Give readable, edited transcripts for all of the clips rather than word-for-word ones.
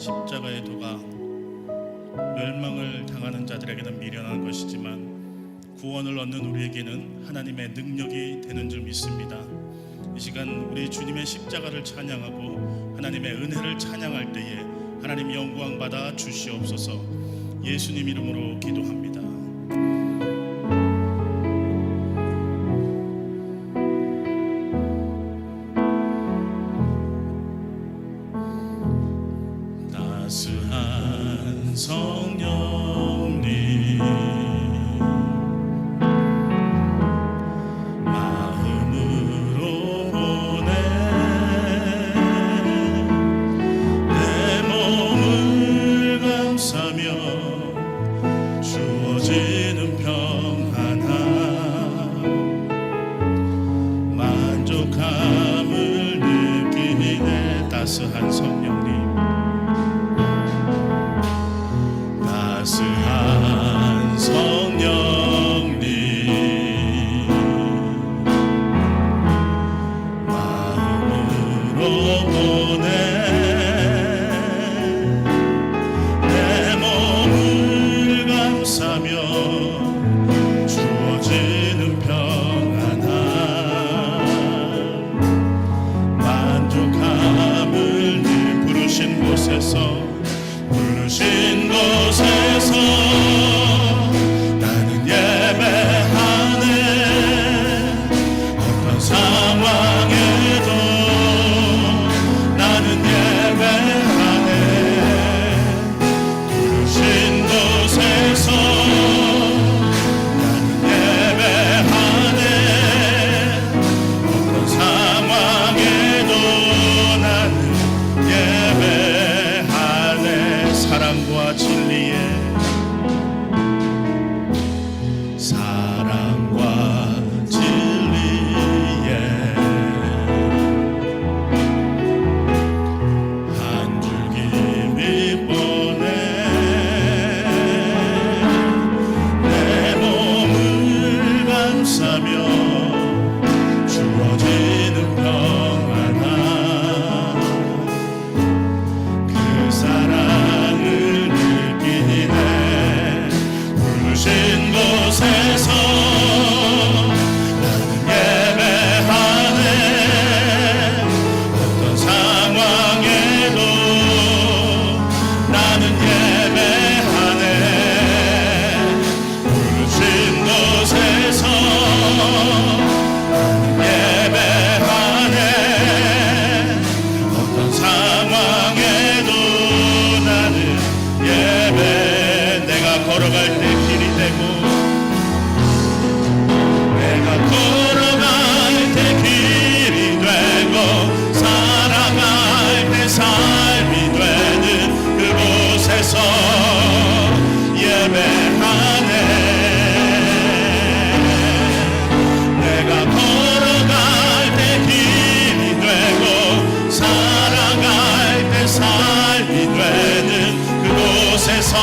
십자가의 도가 멸망을 당하는 자들에게는 미련한 것이지만 구원을 얻는 우리에게는 하나님의 능력이 되는 줄 믿습니다. 이 시간 우리 주님의 십자가를 찬양하고 하나님의 은혜를 찬양할 때에 하나님 영광 받아 주시옵소서. 예수님 이름으로 기도합니다. 따스한 성령님 마음으로 보내 내 몸을 감싸며 주어지는 평안함 만족함을 느끼네. 따스한 성령님 따스한 성령님 마음으로 보내 내 몸을 감싸며 주어지는 평안함 만족함을 늘 부르신 곳에서 나는 예배하네. 어떤 상황에도 나는 예배하네. 부르신 곳에서 나는 예배하네. 어떤 상황에도 나는 예배하네. 사랑과 진리에 한 줄기 빛보내 내 몸을 감싸며 주어지는 평안함 그 사랑을 느끼네. 부르신 곳에서 나는 예배하네. 어떤 상황에도 나는 예배하네. 부르신 곳에서 나는 예배하네. 어떤 상황에도 나는 예배. 내가 걸어갈 때 길이 되고 내가 걸어갈 때 길이 되고 살아갈 때 삶이 되는 그곳에서 예배하네. 내가 걸어갈 때 길이 되고 살아갈 때 삶이 되는 그곳에서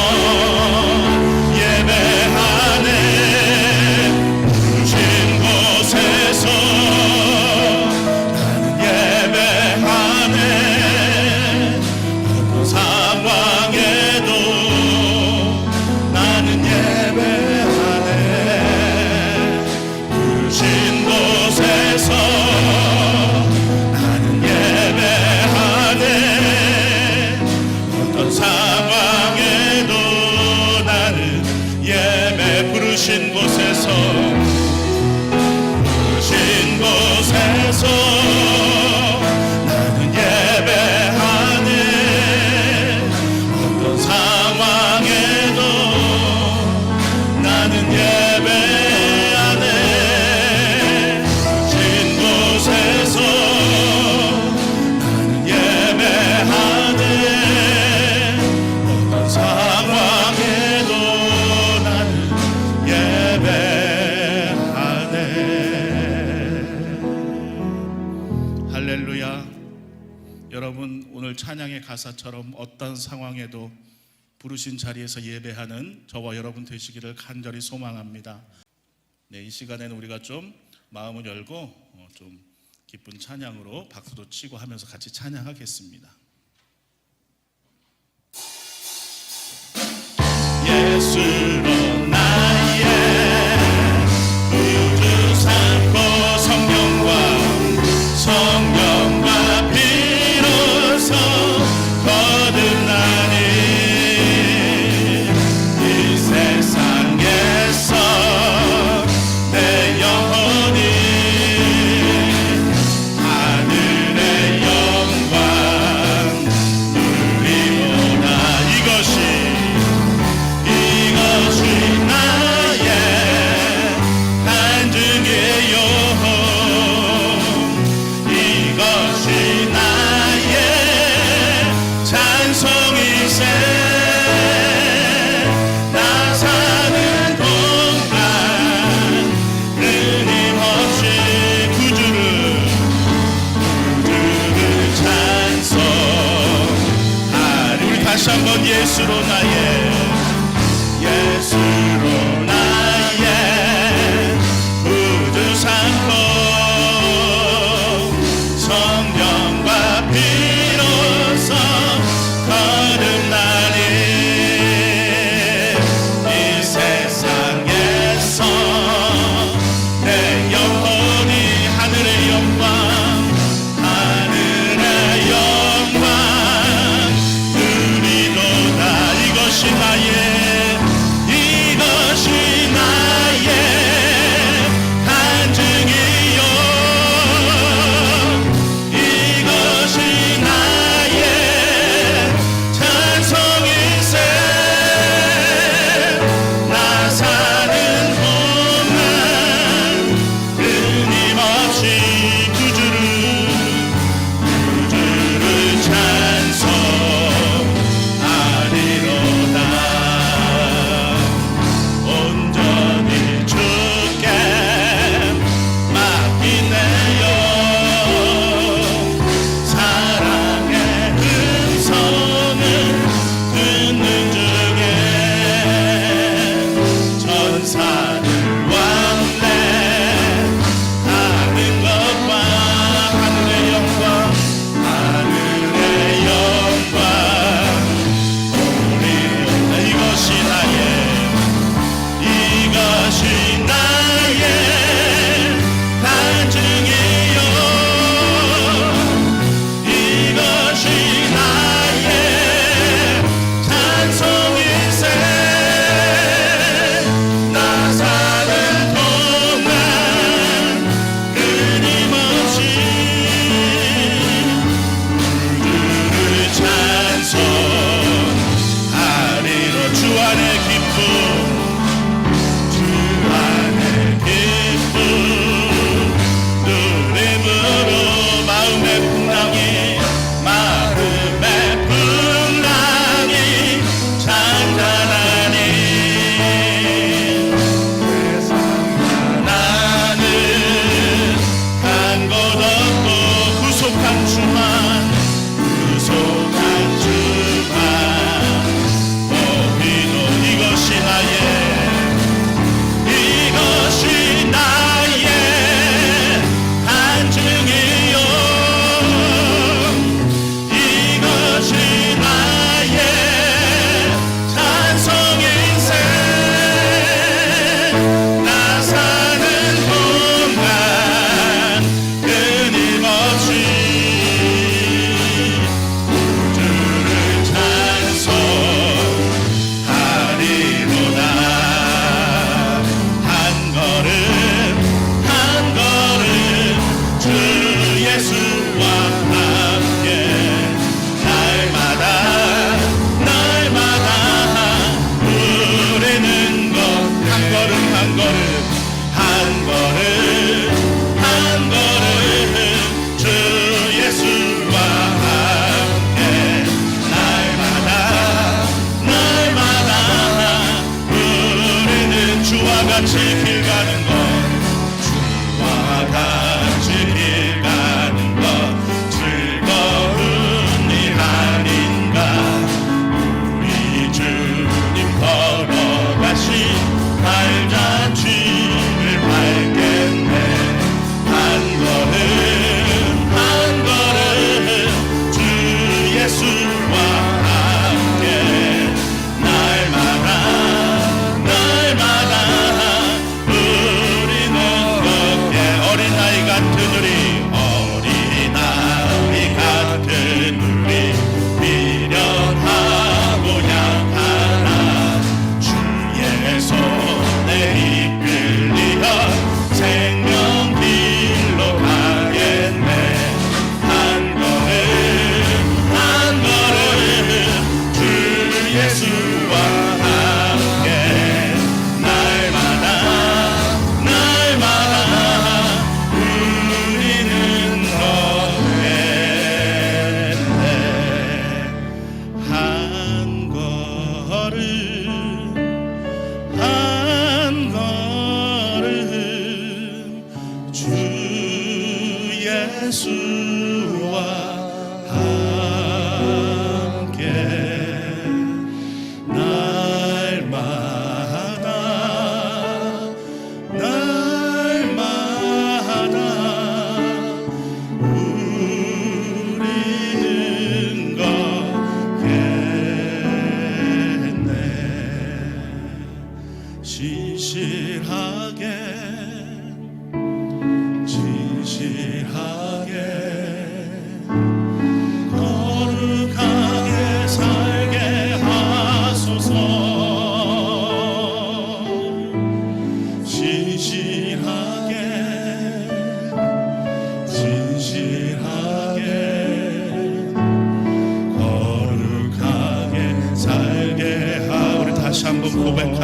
예배하네. 부르신 곳에서 나는 예배하네. 어떤 상황에도 나는 예배하네. 부르신 곳에서 나는 예배하네. 어떤 상황에도 나는 예배. 부르신 곳에서 부르신 곳에서 나는 예배하네. 어떤 상황에도 나는 예배하네. 부르신 곳에서 나는 예배하네. 어떤 상황에도 나는 예배하네. 할렐루야. 여러분 오늘 찬양의 가사처럼 어떤 상황에도 부르신 자리에서 예배하는 저와 여러분 되시기를 간절히 소망합니다. 네, 이 시간에는 우리가 좀 마음을 열고 좀 기쁜 찬양으로 박수도 치고 하면서 같이 찬양하겠습니다. 예수로 나의 우주 삼고 성령과 피로써 거듭나니 이 세상에서 내 영혼이 하늘의 영광 누리도다. 이것이 나의 간증이요 이것이 나의 찬송일세. 나 사는 동안 끊임없이 구주를 찬송하리로다. 온전히 주께 맡기네요. 사랑의 음성을 듣는 중에 천사들 왕래하는 것과 하늘의 영광 이것이 나의 간증이요 이것이 나의 찬송일세. 나 사는 동안 끊임없이 주를 찬송하리로. 주 안의 기쁨 누림으로 마음의 풍랑이 잔잔하니 나는 간 곳 없고 구속한 주만 오히려 이것이 나의 간증이요 이것이 나의 찬송일세. 나 사는 동안 끊임없이 주를 찬송하리로다. 한 걸음 주 예수와 함께 날마다 누리는 것. 한 걸음 주 예수와 함께 날마다 누리는 주와 같이 길 가는 것. 주와 같이 길 가는 것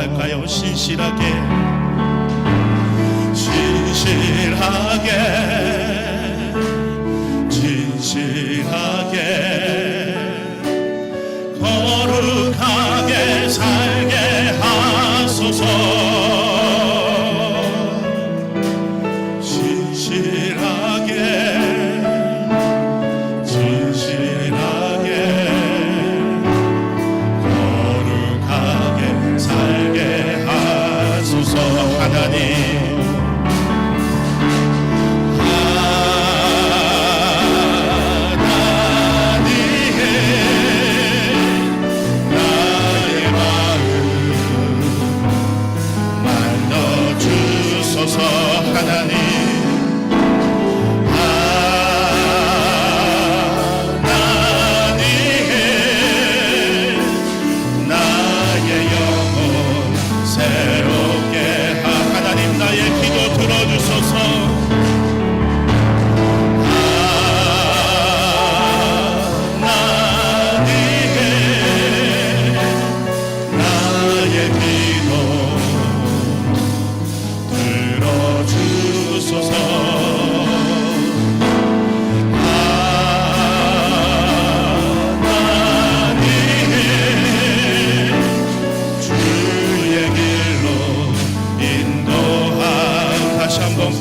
고백할까요? 신실하게 진실하게 진실하게 거룩하게 살게 하소서. 진실하게 진실하게 거룩하게 살게 하소서. 하나님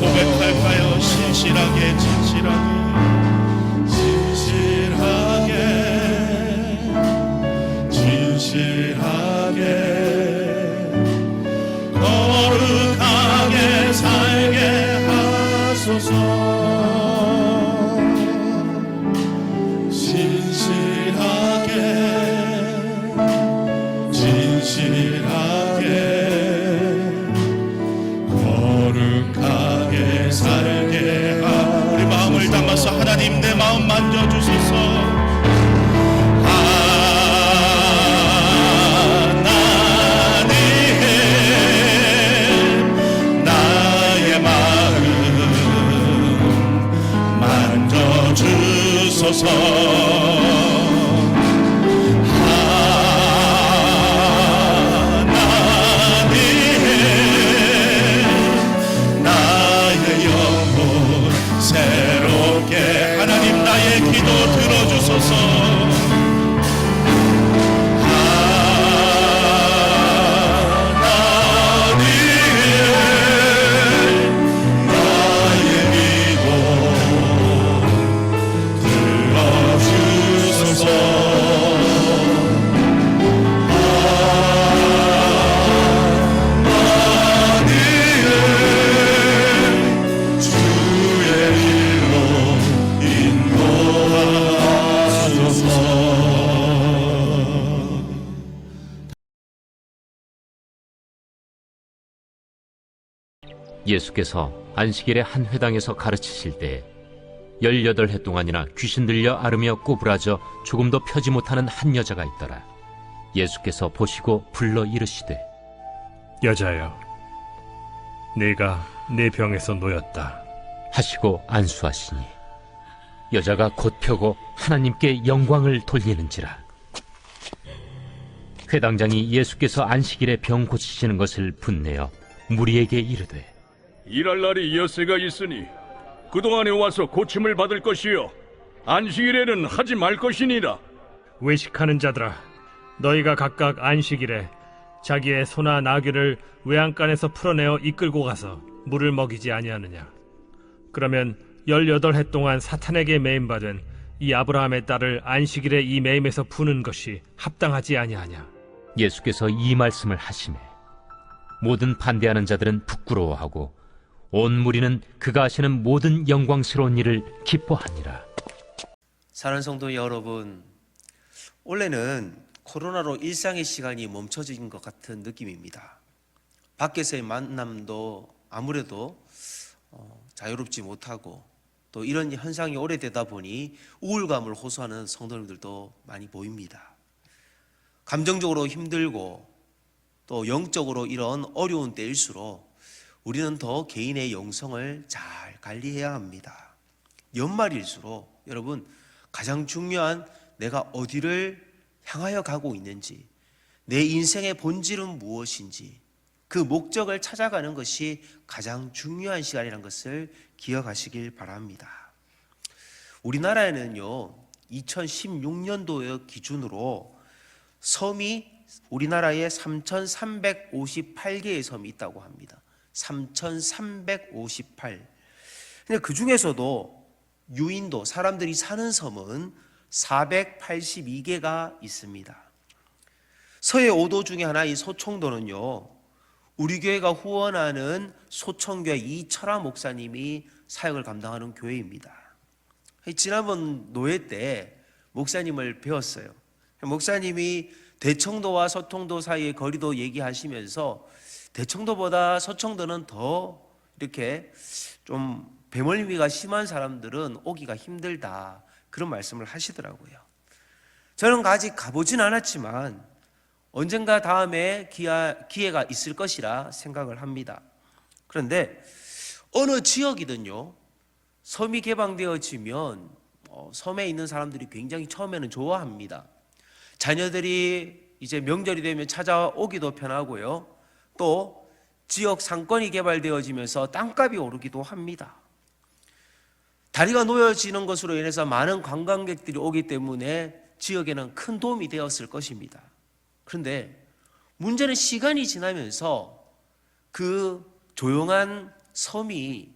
고백할까요? 신실하게 진실하게 진실하게 진실하게 거룩하게 살게 하소서. 진실하게 진실하게 거룩하게 살게 우리 마음을 담아서 하나님 내 마음 만져주소서. 하나님 나의 마음 만져주소서. 새롭게 하나님 나의 기도 들어주소서. 하나님 나의 기도 들어주소서. 예수께서 안식일에 한 회당에서 가르치실 때에 18해 동안이나 귀신 들려 앓으며 꼬부라져 조금도 펴지 못하는 한 여자가 있더라. 예수께서 보시고 불러 이르시되 여자여, 네가 내 병에서 놓였다 하시고 안수하시니 여자가 곧 펴고 하나님께 영광을 돌리는지라. 회당장이 예수께서 안식일에 병 고치시는 것을 분내어 무리에게 이르되 일할 날이 엿새가 있으니 그동안에 와서 고침을 받을 것이요 안식일에는 하지 말 것이니라. 외식하는 자들아, 너희가 각각 안식일에 자기의 소나 나귀를 외양간에서 풀어내어 이끌고 가서 물을 먹이지 아니하느냐. 그러면 18해 동안 사탄에게 매임받은 이 아브라함의 딸을 안식일에 이 매임에서 푸는 것이 합당하지 아니하냐. 예수께서 이 말씀을 하시매 모든 반대하는 자들은 부끄러워하고 온 무리는 그가 하시는 모든 영광스러운 일을 기뻐하니라. 사랑하는 성도 여러분, 올해는 코로나로 일상의 시간이 멈춰진 것 같은 느낌입니다. 밖에서의 만남도 아무래도 자유롭지 못하고 또 이런 현상이 오래되다 보니 우울감을 호소하는 성도님들도 많이 보입니다. 감정적으로 힘들고 또 영적으로 이런 어려운 때일수록 우리는 더 개인의 영성을 잘 관리해야 합니다. 연말일수록 여러분 가장 중요한 내가 어디를 향하여 가고 있는지, 내 인생의 본질은 무엇인지 그 목적을 찾아가는 것이 가장 중요한 시간이라는 것을 기억하시길 바랍니다. 우리나라에는요 2016년도 기준으로 섬이 우리나라에 3,358개의 섬이 있다고 합니다. 3,358. 근데 그 중에서도 유인도, 사람들이 사는 섬은 482개가 있습니다. 서해 5도 중에 하나인 소총도는요, 우리 교회가 후원하는 소총교회 이철아 목사님이 사역을 감당하는 교회입니다. 지난번 노회 때 목사님을 배웠어요. 목사님이 대청도와 서통도 사이의 거리도 얘기하시면서 대청도보다 서청도는 더 이렇게 좀 배멀미가 심한 사람들은 오기가 힘들다, 그런 말씀을 하시더라고요. 저는 아직 가보진 않았지만 언젠가 다음에 기회가 있을 것이라 생각을 합니다. 그런데 어느 지역이든요 섬이 개방되어지면 섬에 있는 사람들이 굉장히 처음에는 좋아합니다. 자녀들이 이제 명절이 되면 찾아오기도 편하고요, 또 지역 상권이 개발되어지면서 땅값이 오르기도 합니다. 다리가 놓여지는 것으로 인해서 많은 관광객들이 오기 때문에 지역에는 큰 도움이 되었을 것입니다. 그런데 문제는 시간이 지나면서 그 조용한 섬이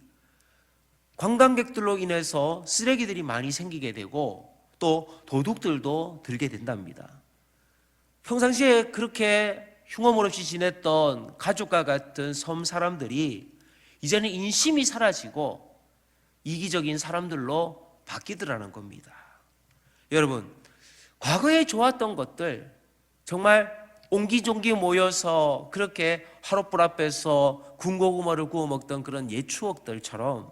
관광객들로 인해서 쓰레기들이 많이 생기게 되고 또 도둑들도 들게 된답니다. 평상시에 그렇게 흉어물 없이 지냈던 가족과 같은 섬 사람들이 이제는 인심이 사라지고 이기적인 사람들로 바뀌더라는 겁니다. 여러분, 과거에 좋았던 것들, 정말 옹기종기 모여서 그렇게 화롯불 앞에서 군고구마를 구워 먹던 그런 옛 추억들처럼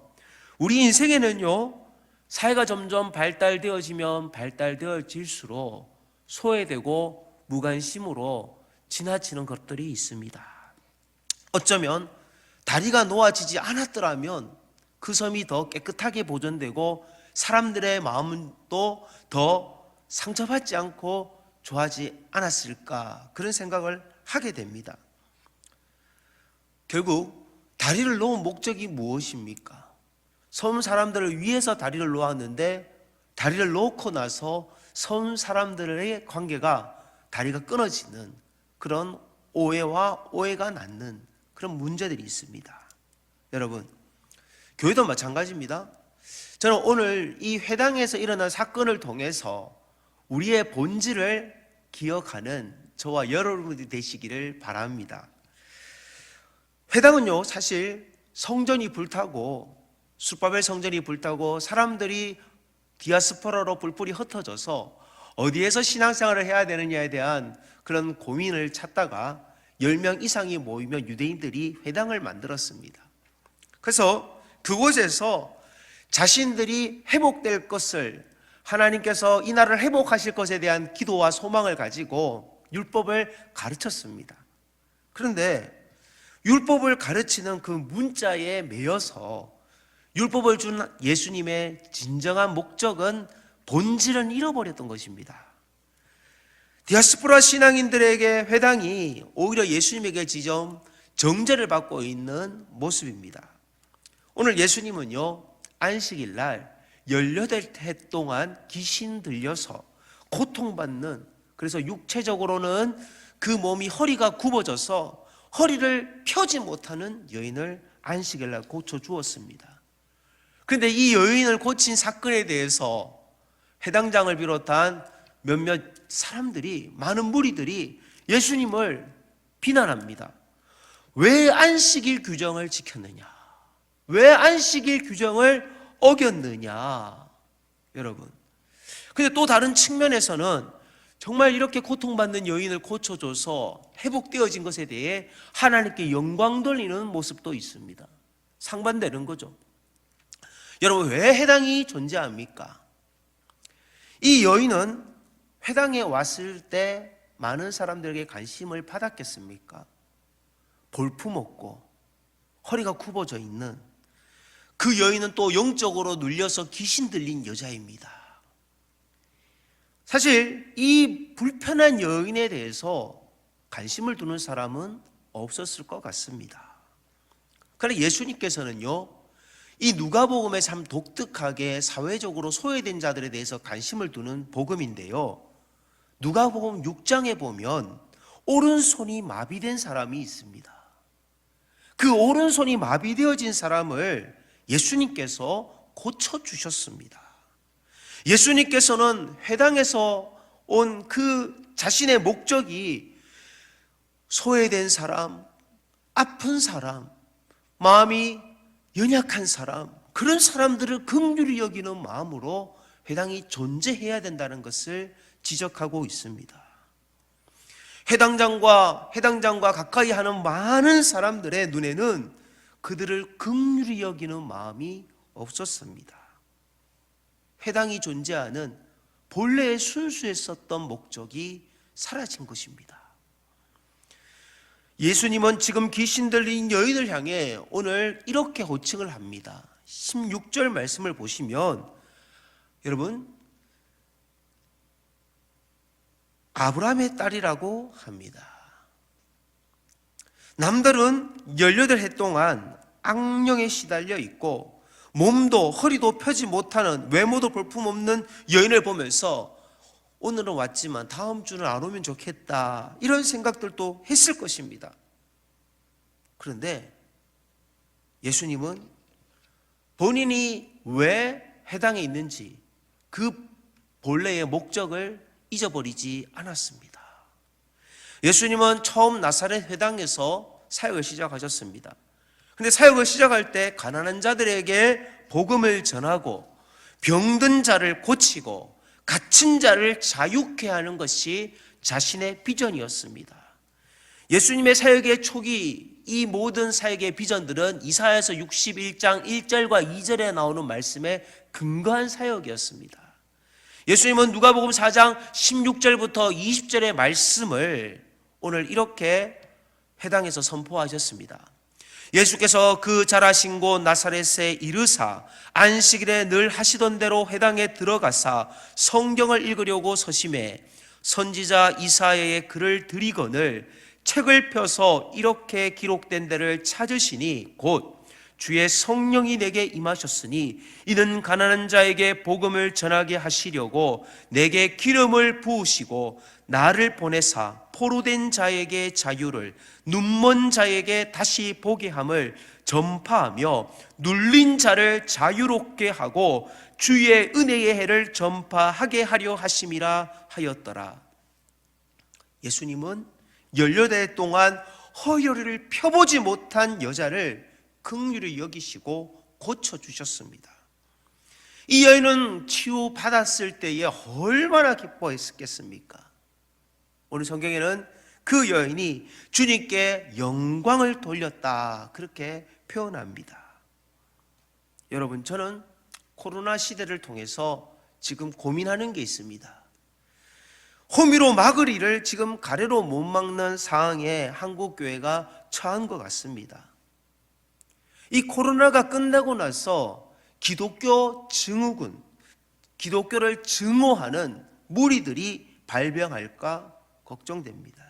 우리 인생에는요 사회가 점점 발달되어지면 발달되어질수록 소외되고 무관심으로 지나치는 것들이 있습니다. 어쩌면 다리가 놓아지지 않았더라면 그 섬이 더 깨끗하게 보존되고 사람들의 마음도 더 상처받지 않고 좋아하지 않았을까, 그런 생각을 하게 됩니다. 결국 다리를 놓은 목적이 무엇입니까? 섬 사람들을 위해서 다리를 놓았는데 다리를 놓고 나서 섬 사람들의 관계가 다리가 끊어지는 그런 오해가 낳는 그런 문제들이 있습니다. 여러분, 교회도 마찬가지입니다. 저는 오늘 이 회당에서 일어난 사건을 통해서 우리의 본질을 기억하는 저와 여러분이 되시기를 바랍니다. 회당은요 사실 성전이 불타고 숫바벨 성전이 불타고 사람들이 디아스포라로 뿔뿔이 흩어져서 어디에서 신앙생활을 해야 되느냐에 대한 그런 고민을 찾다가 10명 이상이 모이면 유대인들이 회당을 만들었습니다. 그래서 그곳에서 자신들이 회복될 것을, 하나님께서 이 나라를 회복하실 것에 대한 기도와 소망을 가지고 율법을 가르쳤습니다. 그런데 율법을 가르치는 그 문자에 매여서 율법을 준 예수님의 진정한 목적은, 본질은 잃어버렸던 것입니다. 디아스포라 신앙인들에게 회당이 오히려 예수님에게 지점 정죄를 받고 있는 모습입니다. 오늘 예수님은요 안식일 날 18해 동안 귀신 들려서 고통받는, 그래서 육체적으로는 그 몸이 허리가 굽어져서 허리를 펴지 못하는 여인을 안식일 날 고쳐주었습니다. 그런데 이 여인을 고친 사건에 대해서 회당장을 비롯한 몇몇 사람들이, 많은 무리들이 예수님을 비난합니다. 왜 안식일 규정을 지켰느냐? 왜 안식일 규정을 어겼느냐? 여러분, 근데 또 다른 측면에서는 정말 이렇게 고통받는 여인을 고쳐줘서 회복되어진 것에 대해 하나님께 영광 돌리는 모습도 있습니다. 상반되는 거죠. 여러분, 왜 회당이 존재합니까? 이 여인은 회당에 왔을 때 많은 사람들에게 관심을 받았겠습니까? 볼품없고 허리가 굽어져 있는 그 여인은 또 영적으로 눌려서 귀신 들린 여자입니다. 사실 이 불편한 여인에 대해서 관심을 두는 사람은 없었을 것 같습니다. 그러나 예수님께서는요, 이 누가복음에 참 독특하게 사회적으로 소외된 자들에 대해서 관심을 두는 복음인데요, 누가복음 6장에 보면 오른손이 마비된 사람이 있습니다. 그 오른손이 마비되어진 사람을 예수님께서 고쳐주셨습니다. 예수님께서는 회당에서 온 그 자신의 목적이 소외된 사람, 아픈 사람, 마음이 연약한 사람, 그런 사람들을 긍휼히 여기는 마음으로 회당이 존재해야 된다는 것을 지적하고 있습니다. 해당장과 가까이 하는 많은 사람들의 눈에는 그들을 긍휼히 여기는 마음이 없었습니다. 회당이 존재하는 본래의 순수했었던 목적이 사라진 것입니다. 예수님은 지금 귀신 들린 여인을 향해 오늘 이렇게 호칭을 합니다. 16절 말씀을 보시면 여러분, 아브라함의 딸이라고 합니다. 남들은 18해 동안 악령에 시달려 있고 몸도 허리도 펴지 못하는, 외모도 볼품없는 여인을 보면서 오늘은 왔지만 다음 주는 안 오면 좋겠다, 이런 생각들도 했을 것입니다. 그런데 예수님은 본인이 왜 회당에 있는지 그 본래의 목적을 잊어버리지 않았습니다. 예수님은 처음 나사렛 회당에서 사역을 시작하셨습니다. 그런데 사역을 시작할 때 가난한 자들에게 복음을 전하고 병든 자를 고치고 갇힌 자를 자유케 하는 것이 자신의 비전이었습니다. 예수님의 사역의 초기 이 모든 사역의 비전들은 이사야서 61장 1절과 2절에 나오는 말씀에 근거한 사역이었습니다. 예수님은 누가복음 4장 16절부터 20절의 말씀을 오늘 이렇게 회당에서 선포하셨습니다. 예수께서 그 자라신 곳 나사렛에 이르사 안식일에 늘 하시던 대로 회당에 들어가사 성경을 읽으려고 서심해 선지자 이사야의 글을 들이거늘 책을 펴서 이렇게 기록된 데를 찾으시니 곧 주의 성령이 내게 임하셨으니 이는 가난한 자에게 복음을 전하게 하시려고 내게 기름을 부으시고 나를 보내사 포로된 자에게 자유를, 눈먼 자에게 다시 보게 함을 전파하며 눌린 자를 자유롭게 하고 주의 은혜의 해를 전파하게 하려 하심이라 하였더라. 예수님은 18해 동안 허리를 펴보지 못한 여자를 긍휼히 여기시고 고쳐주셨습니다. 이 여인은 치유받았을 때에 얼마나 기뻐했겠습니까? 오늘 성경에는 그 여인이 주님께 영광을 돌렸다, 그렇게 표현합니다. 여러분, 저는 코로나 시대를 통해서 지금 고민하는 게 있습니다. 호미로 막을 일을 지금 가래로 못 막는 상황에 한국교회가 처한 것 같습니다. 이 코로나가 끝나고 나서 기독교 증후군, 기독교를 증오하는 무리들이 발병할까 걱정됩니다.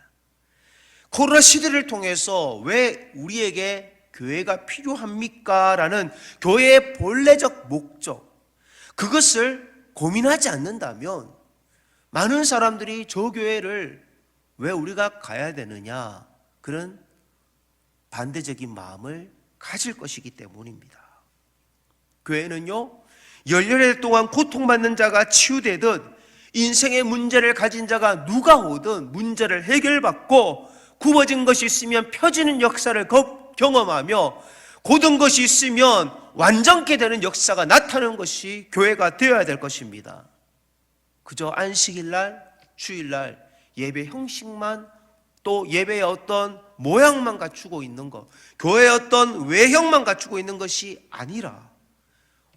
코로나 시대를 통해서 왜 우리에게 교회가 필요합니까? 라는 교회의 본래적 목적, 그것을 고민하지 않는다면 많은 사람들이 저 교회를 왜 우리가 가야 되느냐, 그런 반대적인 마음을 가질 것이기 때문입니다. 교회는요, 18해 동안 고통받는 자가 치유되듯 인생의 문제를 가진 자가 누가 오든 문제를 해결받고 굽어진 것이 있으면 펴지는 역사를 경험하며 고든 것이 있으면 완전케 되는 역사가 나타나는 것이 교회가 되어야 될 것입니다. 그저 안식일날, 주일날 예배 형식만, 또 예배의 어떤 모양만 갖추고 있는 것, 교회의 어떤 외형만 갖추고 있는 것이 아니라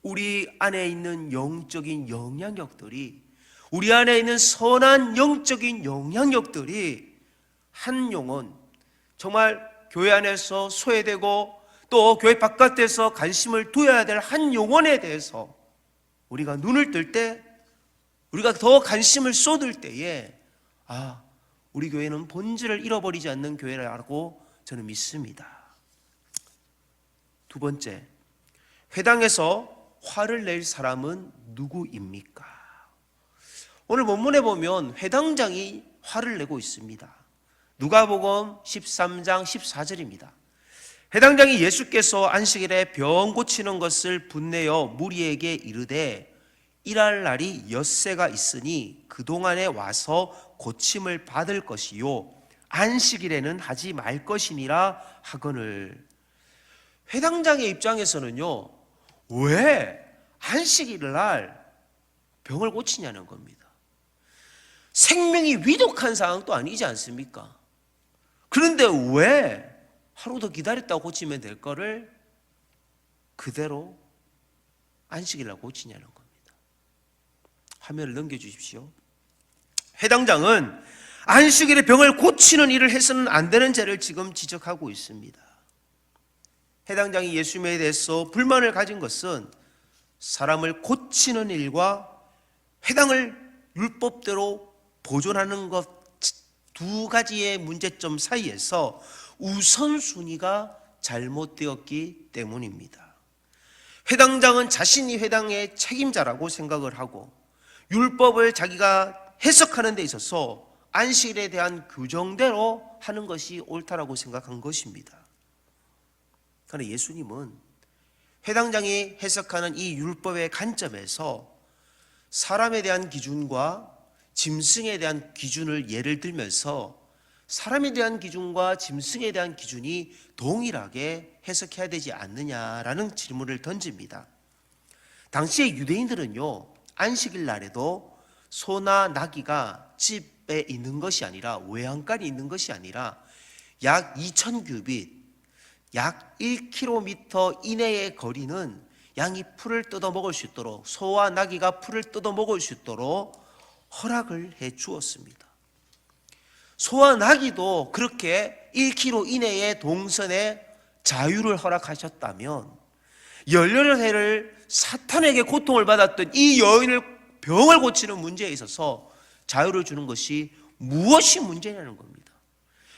우리 안에 있는 영적인 영향력들이, 우리 안에 있는 선한 영적인 영향력들이 한 영혼, 정말 교회 안에서 소외되고 또 교회 바깥에서 관심을 두어야 될 한 영혼에 대해서 우리가 눈을 뜰 때, 우리가 더 관심을 쏟을 때에 우리 교회는 본질을 잃어버리지 않는 교회라고 저는 믿습니다. 두 번째, 회당에서 화를 낼 사람은 누구입니까? 오늘 본문에 보면 회당장이 화를 내고 있습니다. 누가복음 13장 14절입니다. 회당장이 예수께서 안식일에 병 고치는 것을 분내어 무리에게 이르되 일할 날이 엿새가 있으니 그동안에 와서 고침을 받을 것이요 안식일에는 하지 말 것이니라 하거늘. 회당장의 입장에서는요, 왜 안식일 날 병을 고치냐는 겁니다. 생명이 위독한 상황도 아니지 않습니까? 그런데 왜 하루 더 기다렸다고 고치면 될 거를 그대로 안식일 날 고치냐는 겁니다. 화면을 넘겨주십시오. 회당장은 안식일에 병을 고치는 일을 해서는 안 되는 죄를 지금 지적하고 있습니다. 회당장이 예수님에 대해서 불만을 가진 것은 사람을 고치는 일과 회당을 율법대로 보존하는 것 두 가지의 문제점 사이에서 우선순위가 잘못되었기 때문입니다. 회당장은 자신이 회당의 책임자라고 생각을 하고 율법을 자기가 해석하는 데 있어서 안식일에 대한 규정대로 하는 것이 옳다라고 생각한 것입니다. 그러나 예수님은 회당장이 해석하는 이 율법의 관점에서 사람에 대한 기준과 짐승에 대한 기준을 예를 들면서 사람에 대한 기준과 짐승에 대한 기준이 동일하게 해석해야 되지 않느냐라는 질문을 던집니다. 당시의 유대인들은요, 안식일 날에도 소나 나귀가 집에 있는 것이 아니라 외양간이 있는 것이 아니라 약 2000규빗, 약 1km 이내의 거리는 양이 풀을 뜯어 먹을 수 있도록, 소와 나귀가 풀을 뜯어 먹을 수 있도록 허락을 해 주었습니다. 소와 나귀도 그렇게 1km 이내의 동선에 자유를 허락하셨다면 18해를 사탄에게 고통을 받았던 이 여인을 병을 고치는 문제에 있어서 자유를 주는 것이 무엇이 문제냐는 겁니다.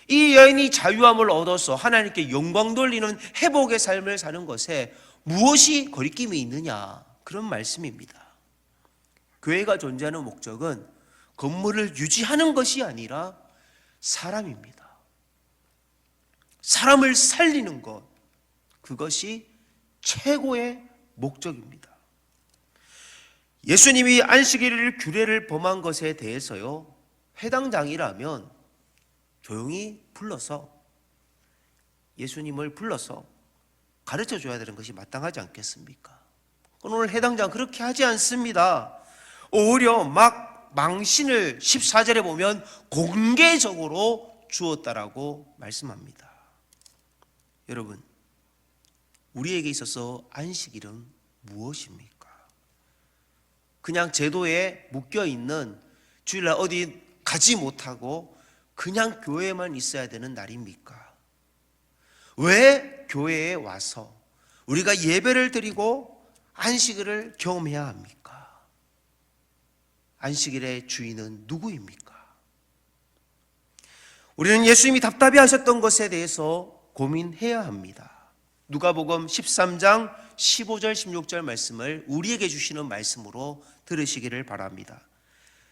이 여인이 자유함을 얻어서 하나님께 영광 돌리는 회복의 삶을 사는 것에 무엇이 거리낌이 있느냐, 그런 말씀입니다. 교회가 존재하는 목적은 건물을 유지하는 것이 아니라 사람입니다. 사람을 살리는 것, 그것이 최고의 목적입니다. 예수님이 안식일 규례를 범한 것에 대해서요, 회당장이라면 조용히 불러서, 예수님을 불러서 가르쳐 줘야 되는 것이 마땅하지 않겠습니까? 오늘 회당장 그렇게 하지 않습니다. 오히려 막 망신을 14절에 보면 공개적으로 주었다라고 말씀합니다. 여러분, 우리에게 있어서 안식일은 무엇입니까? 그냥 제도에 묶여있는 주일날 어디 가지 못하고 그냥 교회에만 있어야 되는 날입니까? 왜 교회에 와서 우리가 예배를 드리고 안식일을 경험해야 합니까? 안식일의 주인은 누구입니까? 우리는 예수님이 답답해 하셨던 것에 대해서 고민해야 합니다. 누가복음 13장 15절 16절 말씀을 우리에게 주시는 말씀으로 들으시기를 바랍니다.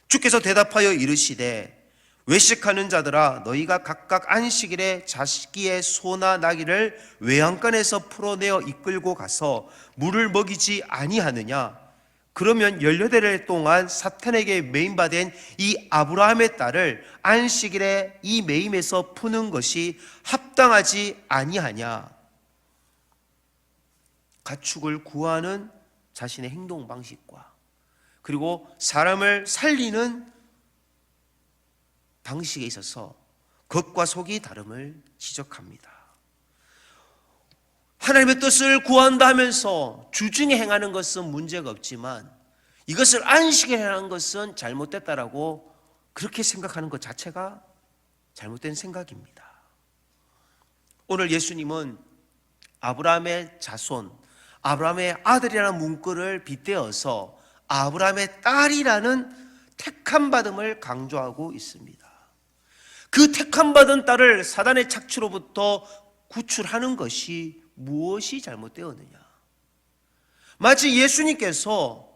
주께서 대답하여 이르시되 외식하는 자들아, 너희가 각각 안식일에 자기의 소나 나귀를 외양간에서 풀어내어 이끌고 가서 물을 먹이지 아니하느냐? 그러면 18해 동안 사탄에게 매임받은 이 아브라함의 딸을 안식일에 이 매임에서 푸는 것이 합당하지 아니하냐? 가축을 구하는 자신의 행동 방식과 그리고 사람을 살리는 방식에 있어서 겉과 속이 다름을 지적합니다. 하나님의 뜻을 구한다 하면서 주중에 행하는 것은 문제가 없지만 이것을 안식일에 행하는 것은 잘못됐다라고 그렇게 생각하는 것 자체가 잘못된 생각입니다. 오늘 예수님은 아브라함의 자손, 아브라함의 아들이라는 문구를 빗대어서 아브라함의 딸이라는 택함 받음을 강조하고 있습니다. 그 택함받은 딸을 사단의 착취로부터 구출하는 것이 무엇이 잘못되었느냐? 마치 예수님께서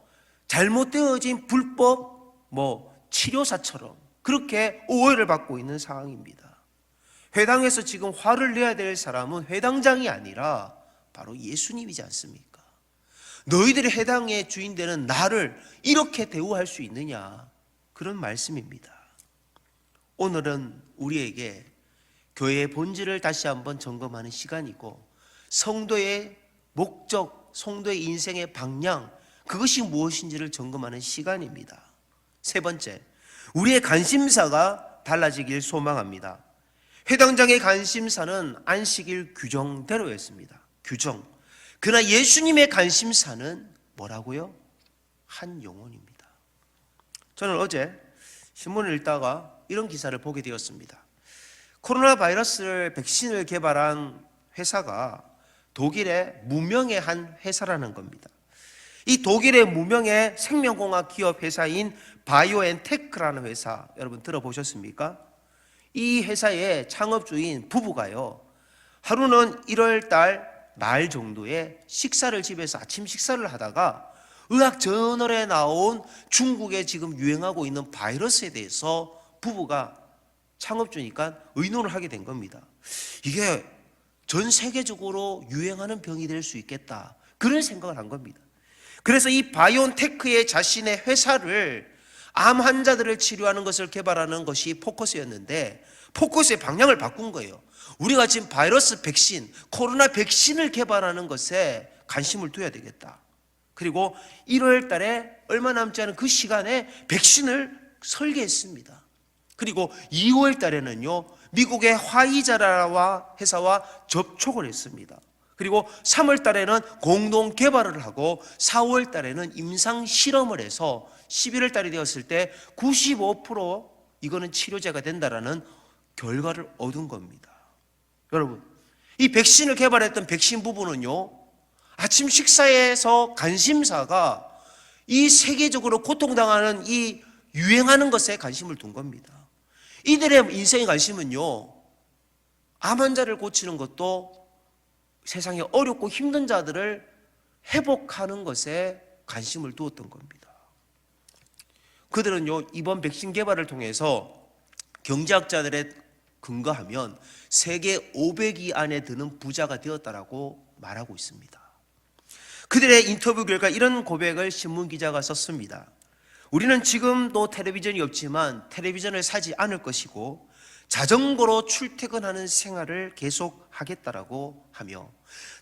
잘못되어진 불법 치료사처럼 그렇게 오해를 받고 있는 상황입니다. 회당에서 지금 화를 내야 될 사람은 회당장이 아니라 바로 예수님이지 않습니까? 너희들이 회당의 주인 되는 나를 이렇게 대우할 수 있느냐? 그런 말씀입니다. 오늘은 우리에게 교회의 본질을 다시 한번 점검하는 시간이고, 성도의 목적, 성도의 인생의 방향, 그것이 무엇인지를 점검하는 시간입니다. 세 번째, 우리의 관심사가 달라지길 소망합니다. 회당장의 관심사는 안식일 규정대로였습니다. 규정. 그러나 예수님의 관심사는 뭐라고요? 한 영혼입니다. 저는 어제 신문을 읽다가 이런 기사를 보게 되었습니다. 코로나 바이러스를 백신을 개발한 회사가 독일의 무명의 한 회사라는 겁니다. 이 독일의 무명의 생명공학 기업 회사인 바이오엔테크라는 회사, 여러분 들어보셨습니까? 이 회사의 창업주인 부부가요, 하루는 1월 달 말 정도에 식사를 집에서 아침 식사를 하다가 의학 저널에 나온 중국에 지금 유행하고 있는 바이러스에 대해서 부부가 창업주니까 의논을 하게 된 겁니다. 이게 전 세계적으로 유행하는 병이 될 수 있겠다, 그런 생각을 한 겁니다. 그래서 이 바이오테크의 자신의 회사를 암 환자들을 치료하는 것을 개발하는 것이 포커스였는데, 포커스의 방향을 바꾼 거예요. 우리가 지금 바이러스 백신, 코로나 백신을 개발하는 것에 관심을 둬야 되겠다. 그리고 1월 달에 얼마 남지 않은 그 시간에 백신을 설계했습니다. 그리고 2월 달에는요, 미국의 화이자라와 회사와 접촉을 했습니다. 그리고 3월 달에는 공동 개발을 하고 4월 달에는 임상 실험을 해서 11월 달이 되었을 때 95% 이거는 치료제가 된다라는 결과를 얻은 겁니다. 여러분, 이 백신을 개발했던 백신 부부는요, 아침 식사에서 관심사가 이 세계적으로 고통당하는 이 유행하는 것에 관심을 둔 겁니다. 이들의 인생의 관심은요, 암 환자를 고치는 것도 세상에 어렵고 힘든 자들을 회복하는 것에 관심을 두었던 겁니다. 그들은요, 이번 백신 개발을 통해서 경제학자들의 근거하면 세계 500위 안에 드는 부자가 되었다라고 말하고 있습니다. 그들의 인터뷰 결과 이런 고백을 신문기자가 썼습니다. 우리는 지금도 텔레비전이 없지만 텔레비전을 사지 않을 것이고 자전거로 출퇴근하는 생활을 계속하겠다라고 하며,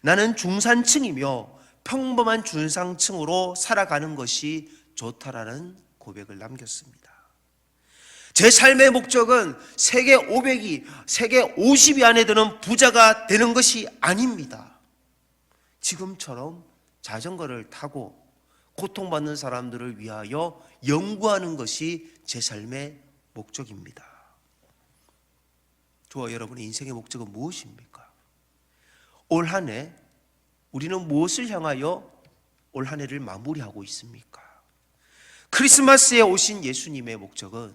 나는 중산층이며 평범한 중상층으로 살아가는 것이 좋다라는 고백을 남겼습니다. 제 삶의 목적은 세계 500위, 세계 50위 안에 드는 부자가 되는 것이 아닙니다. 지금처럼 자전거를 타고 고통받는 사람들을 위하여 연구하는 것이 제 삶의 목적입니다. 저와 여러분의 인생의 목적은 무엇입니까? 올 한 해 우리는 무엇을 향하여 올 한 해를 마무리하고 있습니까? 크리스마스에 오신 예수님의 목적은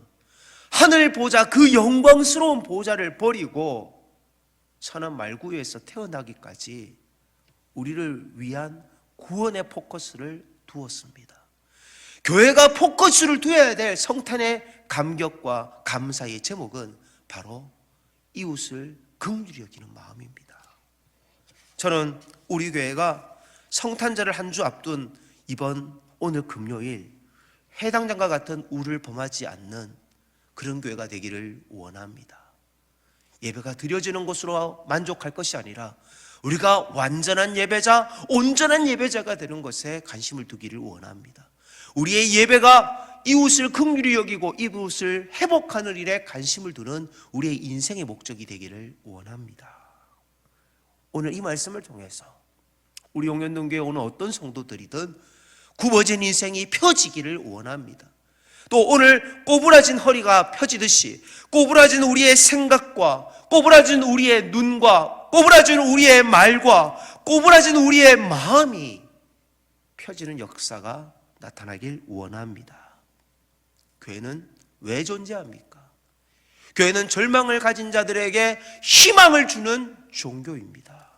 하늘 보좌, 그 영광스러운 보좌를 버리고 천한 말구유에서 태어나기까지 우리를 위한 구원의 포커스를 두었습니다. 교회가 포커스를 두어야 될 성탄의 감격과 감사의 제목은 바로 이웃을 긍휼히 여기는 마음입니다. 저는 우리 교회가 성탄절을 한 주 앞둔 오늘 금요일 해당장과 같은 우를 범하지 않는 그런 교회가 되기를 원합니다. 예배가 드려지는 것으로 만족할 것이 아니라 우리가 완전한 예배자, 온전한 예배자가 되는 것에 관심을 두기를 원합니다. 우리의 예배가 이웃을 긍휼히 여기고 이웃을 회복하는 일에 관심을 두는 우리의 인생의 목적이 되기를 원합니다. 오늘 이 말씀을 통해서 우리 용현동교회 오는 어떤 성도들이든 굽어진 인생이 펴지기를 원합니다. 또 오늘 꼬부라진 허리가 펴지듯이 꼬부라진 우리의 생각과 꼬부라진 우리의 눈과 꼬부라진 우리의 말과 꼬부라진 우리의 마음이 펴지는 역사가 나타나길 원합니다. 교회는 왜 존재합니까? 교회는 절망을 가진 자들에게 희망을 주는 종교입니다.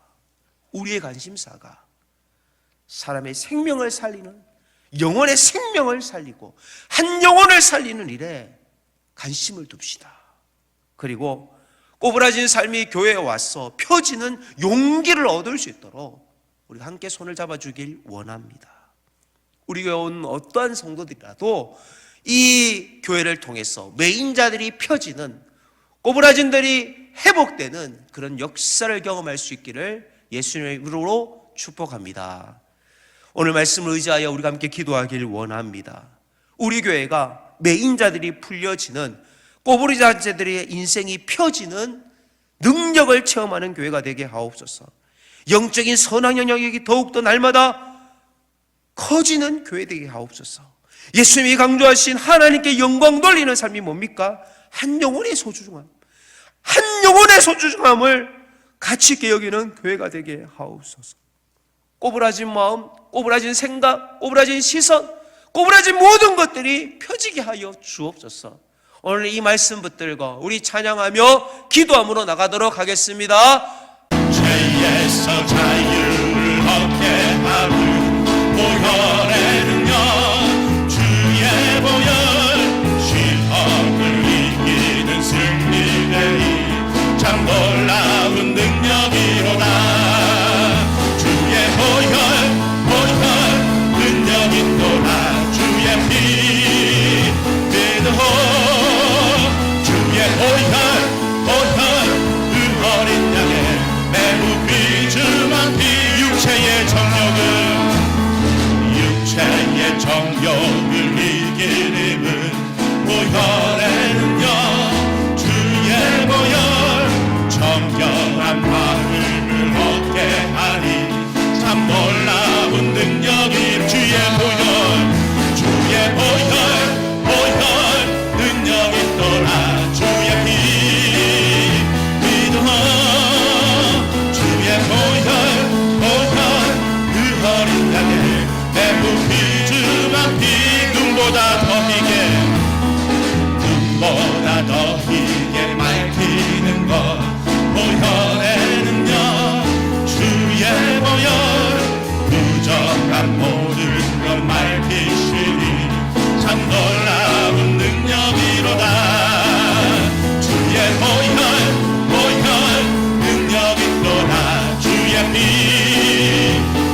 우리의 관심사가 사람의 생명을 살리는, 영혼의 생명을 살리고 한 영혼을 살리는 일에 관심을 둡시다. 그리고 꼬부라진 삶이 교회에 와서 펴지는 용기를 얻을 수 있도록 우리가 함께 손을 잡아주길 원합니다. 우리 교회 온 어떠한 성도들이라도 이 교회를 통해서 매인자들이 펴지는, 꼬부라진들이 회복되는 그런 역사를 경험할 수 있기를 예수님의 이름으로 축복합니다. 오늘 말씀을 의지하여 우리가 함께 기도하길 원합니다. 우리 교회가 매인자들이 풀려지는, 꼬부라진들의 인생이 펴지는 능력을 체험하는 교회가 되게 하옵소서. 영적인 선한 영역이 더욱더 날마다 커지는 교회 되게 하옵소서. 예수님이 강조하신 하나님께 영광 돌리는 삶이 뭡니까? 한 영혼의 소중함, 한 영혼의 소중함을 가치 있게 여기는 교회가 되게 하옵소서. 꼬부라진 마음, 꼬부라진 생각, 꼬부라진 시선, 꼬부라진 모든 것들이 펴지게 하여 주옵소서. 오늘 이 말씀 붙들고 우리 찬양하며 기도함으로 나가도록 하겠습니다. 죄에서 자유를 얻게 하는 보혈의 능력, 주의 보혈, 시험을 이기는 승리의 참 놀라운 능력이로다. 주의 보혈 능력이 또다. 주의 피 믿어. 주의 보혈 그 어린 양의 매우 비중한 피. 육체의 정욕을 이긴 힘은 보혈의 능력. 주의 보혈 정결한 마음을 얻게 하니 참 놀라운 능력이. 주의 보혈 능력이 또라. 주의 피 믿어. 주의 보혈 그 어린 양의 매우 비중한 피. 눈보다 더 희게 맑히는 것 보혈의 능력. 주의 보혈 부정한 모든 것 맑히시니 참 놀라운 능력이로다. 주의 보혈 능력이 또다. 주의 피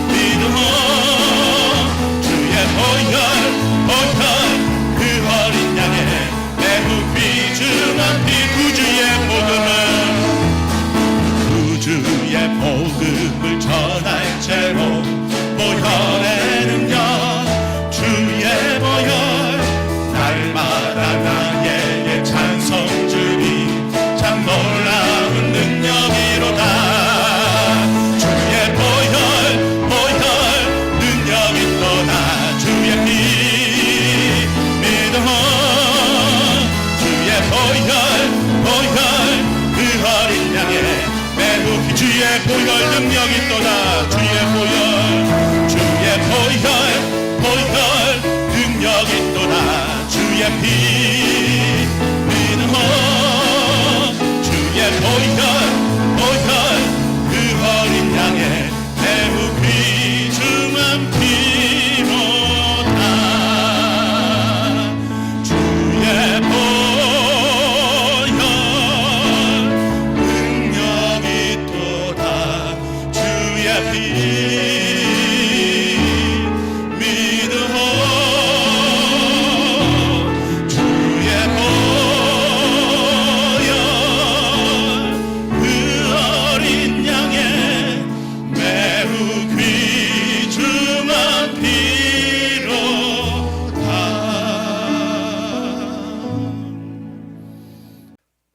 믿어. 주의 보혈 그 어린 양의 매우 비중한 피. 구주의 복음을 전할 채로 보혈의 능력. 주의 보혈 날마다 나에게 찬송 주니 참 놀라운 능력이로다. 주의 보혈 능력이 또다. 주의 피 믿어. 주의 보혈 그 어린 양의 매우 주의 보혈 능력이 또다. 주의 보혈 능력이 또다. 주의 피 믿어. 주의 보혈 그 어린 양의 매우 비중한 피로다. 주의 보혈 능력이 또다. 주의 피 믿어. 주의 보혈 그 어린 양의 매우 귀중한 피로다.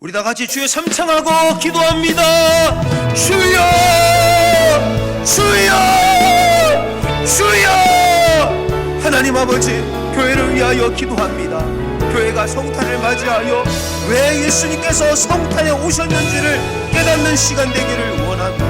우리 다 같이 주여 삼창하고 기도합니다. 주여 하나님 아버지, 교회를 위하여 기도합니다. 교회가 성탄을 맞이하여 왜 예수님께서 성탄에 오셨는지를 깨닫는 시간 되기를 원합니다.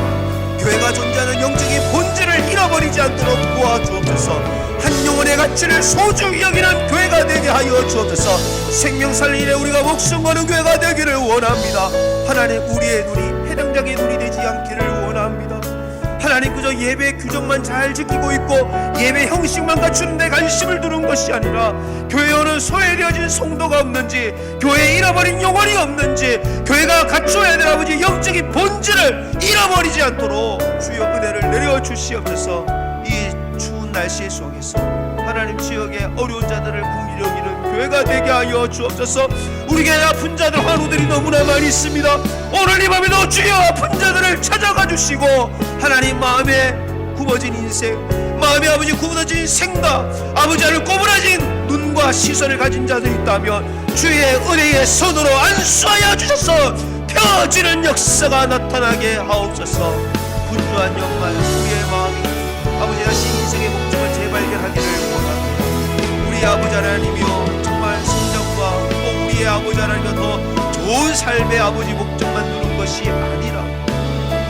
교회가 존재하는 영적인 본질을 잃어버리지 않도록 도와주옵소서. 한 영혼의 가치를 소중히 여기는 교회가 되게 하여 주옵소서. 생명 살리는 일에 우리가 목숨 거는 교회가 되기를 원합니다. 하나님, 우리의 눈이 해당적인 눈이 되지 않기를 원합니다. 하나님, 그저 예배 규정만 잘 지키고 있고 예배 형식만 갖추는 데 관심을 두는 것이 아니라 교회에 오는 소외되어진 성도가 없는지, 교회에 잃어버린 영혼이 없는지, 교회가 갖춰야 될 아버지 영적인 본질을 잃어버리지 않도록 주여 은혜를 내려주시옵소서. 이 추운 날씨 속에서 하나님, 지역의 어려운 자들을 긍휼히 여기는 교회가 되게 하여 주옵소서. 우리 교회 아픈 자들, 환우들이 너무나 많이 있습니다. 오늘 이 밤에도 주여 아픈 자들을 찾아가 주시고, 하나님, 마음에 굽어진 인생, 마음에 아버지 굽어진 생각, 아버지 안을 꼬부라진 눈과 시선을 가진 자들이 있다면 주의 은혜의 손으로 안수하여 주셔서 펴지는 역사가 나타나게 하옵소서. 분주한 연말, 우리의 마음이 아버지 다시 인생의 목적을 재발견하기를 원합니다. 우리 아버지 하나님이여, 정말 성장과 또 우리의 아버지 하나님과 더 좋은 삶의 아버지 목적만 두는 것이 아니라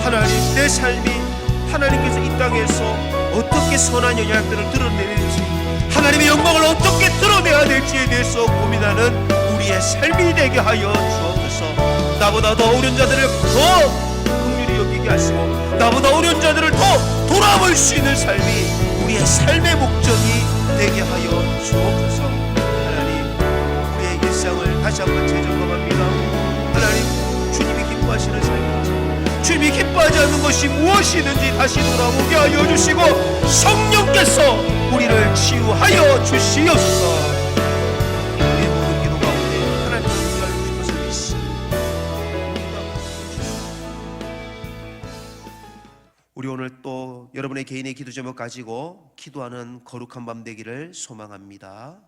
하나님, 내 삶이 하나님께서 이 땅에서 어떻게 선한 영향들을 드러내는지, 하나님의 영광을 어떻게 드러내야 될지에 대해서 고민하는 우리의 삶이 되게 하여 주옵소서. 나보다 더 어려운 자들을 더 긍휼히 여기게 하시고, 나보다 어려운 자들을 더 돌아볼 수 있는 삶이 우리의 삶의 목적이 되게 하여 주옵소서. 하나님, 우리의 일상을 다시 한번 재점검합니다. 하나님, 주님이 기뻐하시는 삶인지, 주님이 기뻐하지 않는 것이 무엇이든지 다시 돌아보게 하여 주시고, 성령께서 우리를 치유하여 주시옵소서. 우리의 모든 기도 가운데 하나님을 위하여 주실 것을 믿습니다. 우리 오늘 또 여러분의 개인의 기도 제목 가지고 기도하는 거룩한 밤 되기를 소망합니다.